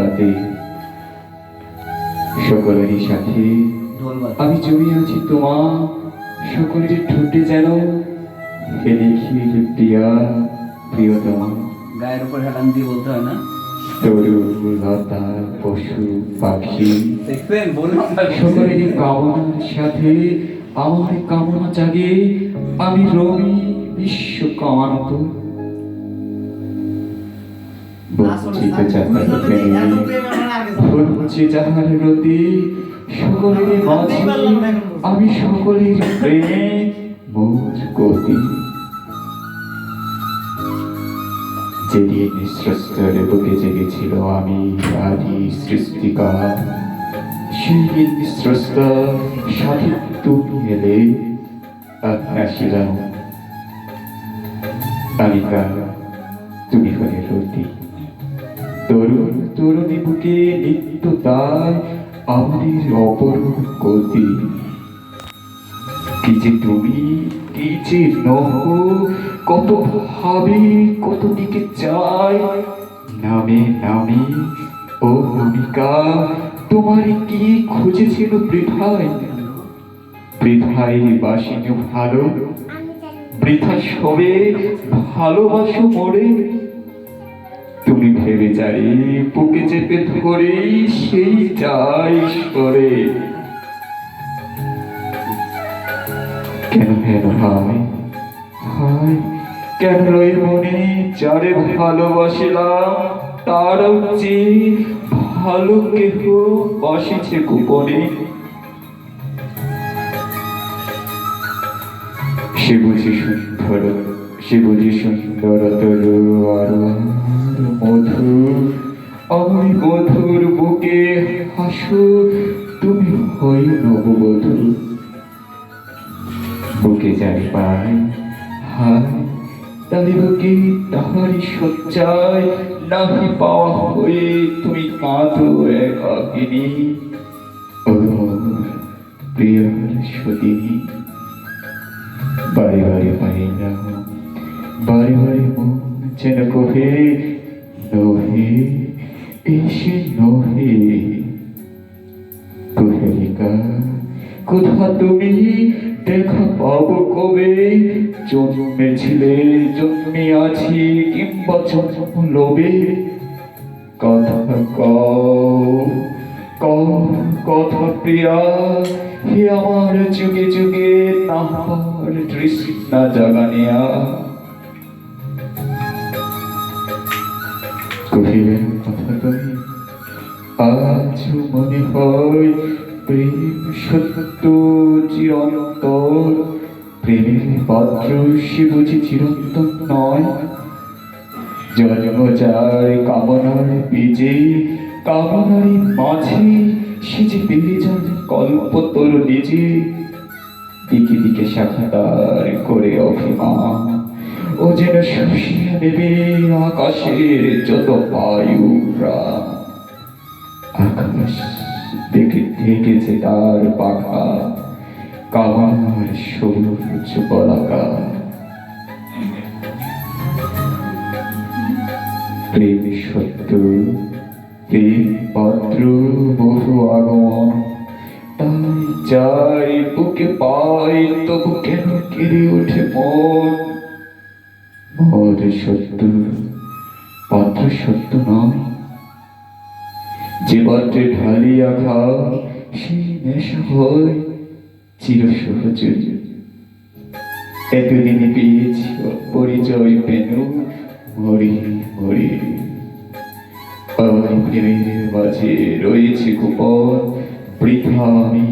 রাতে সকলেরই সাথে আমি জড়িয়ে আছি তোমার সকলের ঠোঁটে যেন হে দেখি প্রিয়া প্রিয়তমা। গায়ের উপর হেলান দিয়ে বলতে হয় না? তরু লতা পশু পাখি দেখবেন বললাম সকলেরই কামনার সাথে আমার কামনা জাগে আমি রবি বিশ্ব কামানত বঞ্চিত যাহার প্রেমে হচ্ছে যাহার রতি সকলের মাঝে আমি সকলের প্রেমে মোর গতি। যেদিন স্রষ্টার বুকে জেগেছিল আমি আদি সৃষ্টিকার, সেই দিন স্রষ্টা সাথে তুমি এলে আসিলাম আমি কাল তুমি হলে রতি। তরুণ তরুণী বুকে নিত্য তাই আমাদের অপরূপ গতি। কি যে তুমি কি যে নহ কত ভাবে কত দিকে চাই নামে নামে ও নামিকা তোমার কি খুঁজেছিল বৃথায় বৃথায় বাসিনি ভালো বৃথা সবে ভালোবাসো মোরে। তুমি ভেবে যাই বুকে চেপে ধরে সেই চাই সরে কেন হেন হয় হয় কেন রই মনে যারে ভালোবাসিলাম তার চেয়ে ভালো কেহ বসেছে গোপনে। সে বুঝি সুন্দর সে বুঝি সুন্দরতর আরো মধু আমি মধুর বুকে হাসো তুমি হই নববধূ। বুকে যাই পাই হায় তারি বুকে তাহারি সজ্জায় নাহি পাওয়া হয়ে তুমি কাঁদো একাকিনী ও প্রিয়ার সতিনী। বারে বারে পাই না বারে বারে মন যেন কহে নহে এসে নহে কোহেলিকা কোথা তুমি দেখা পাবো কবে জন্মেছিলে জন্মে আছি কিংবা জন্ম লোবে। কথা কথা প্রিয়া হে আমার যুগে যুগে তাহার তৃষ্ণা জাগানিয়া। কহিলেন কথা কহি আজ মনে হয় প্রেম সত্য চিরন্তর প্রেমের পাত্র সে বুঝি চিরন্তন নয়। জন্ম যায় কামনার বীজে কামনার মাঝে সে যে পেয়ে যান কল্পতর নিজে। দিকে দিকে শাখাদার করে অভিমান ও যেন শুষিয়ে নেবে আকাশের যত বায়ু প্রাণ। আকাশ দেখে দেখেছে তার পাখা কামার সবুজ পলাকা। প্রেম সত্য প্রেম পাত্র বহু আগমন তাই যাই বুকে পাই তবু কেন কেড়ে ওঠে মন। মর সত্য পাত্র সত্য নয় যে পাত্রে ঢালিয়া খাও সেই নেশা হয় চিরসহজ। এতদিনে পেয়েছি পরিচয় পেন মরি মরি প্রেমের মাঝে রয়েছে গোপন বৃথা আমি